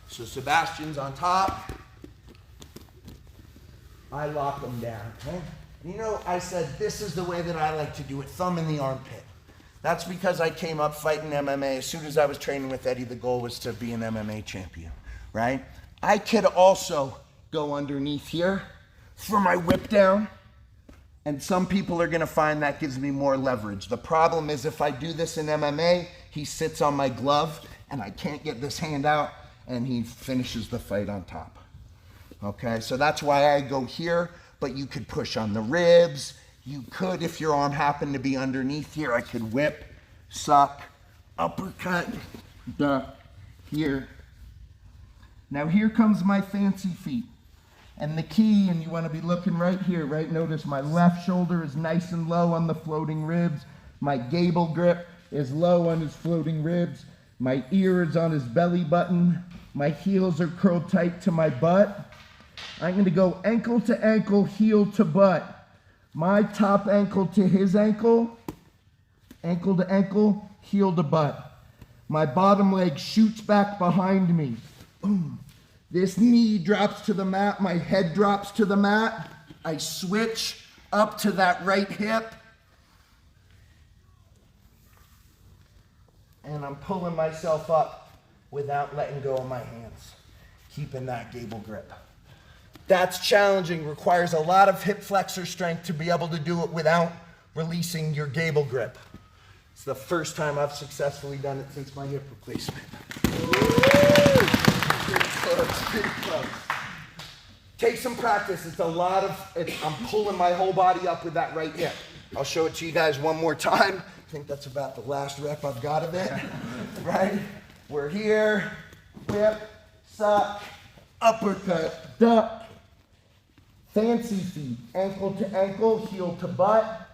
So Sebastian's on top. I lock him down, okay? You know, I said this is the way that I like to do it, thumb in the armpit. That's because I came up fighting MMA. As soon as I was training with Eddie, the goal was to be an MMA champion, right? I could also go underneath here for my whip down, and some people are gonna find that gives me more leverage. The problem is if I do this in MMA, he sits on my glove and I can't get this hand out and he finishes the fight on top. Okay, so that's why I go here, but you could push on the ribs. You could, if your arm happened to be underneath here, I could whip, suck, uppercut, duck, here. Now here comes my fancy feet. And the key, and you want to be looking right here, right? Notice my left shoulder is nice and low on the floating ribs. My gable grip is low on his floating ribs. My ear is on his belly button. My heels are curled tight to my butt. I'm going to go ankle to ankle, heel to butt. My top ankle to his ankle to ankle, heel to butt. My bottom leg shoots back behind me. Boom. This knee drops to the mat, my head drops to the mat. I switch up to that right hip. And I'm pulling myself up without letting go of my hands, keeping that gable grip. That's challenging, requires a lot of hip flexor strength to be able to do it without releasing your gable grip. It's the first time I've successfully done it since my hip replacement. Pretty close. Take some practice. It's a lot of, I'm pulling my whole body up with that right hip. I'll show it to you guys one more time. I think that's about the last rep I've got of it, right? We're here, whip, suck, uppercut, duck, fancy feet, ankle to ankle, heel to butt,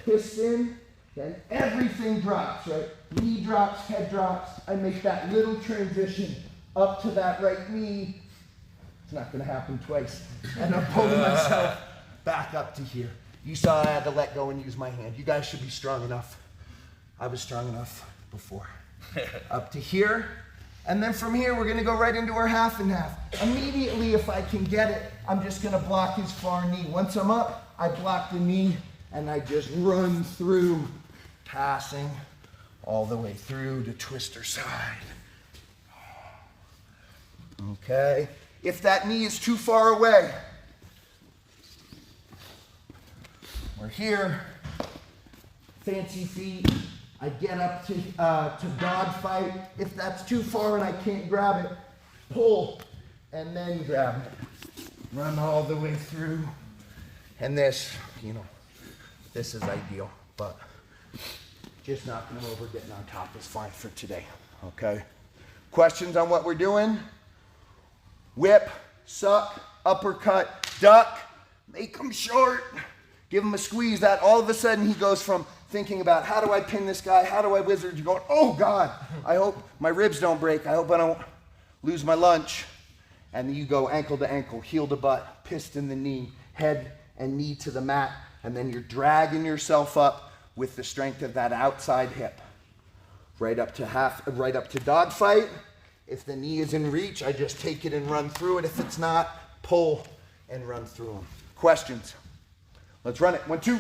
piston, then everything drops, right? Knee drops, head drops. I make that little transition up to that right knee. It's not gonna happen twice. And I'm pulling myself back up to here. You saw I had to let go and use my hand. You guys should be strong enough. I was strong enough before. Up to here. And then from here, we're gonna go right into our half and half. Immediately, if I can get it, I'm just gonna block his far knee. Once I'm up, I block the knee and I just run through, passing all the way through to twister side. Okay, if that knee is too far away, we're here, fancy feet. I get up to dog fight. If that's too far and I can't grab it, pull and then grab it. Run all the way through. And this, you know, this is ideal, but just knocking them over, getting on top is fine for today, okay? Questions on what we're doing? Whip, suck, uppercut, duck, make them short, give him a squeeze. That all of a sudden he goes from thinking about how do I pin this guy, how do I wizard, to going, oh God, I hope my ribs don't break, I hope I don't lose my lunch. And then you go ankle to ankle, heel to butt, piston the knee, head and knee to the mat, and then you're dragging yourself up with the strength of that outside hip. Right up to dog fight. If the knee is in reach, I just take it and run through it. If it's not, pull and run through them. Questions? Let's run it. 1, 2.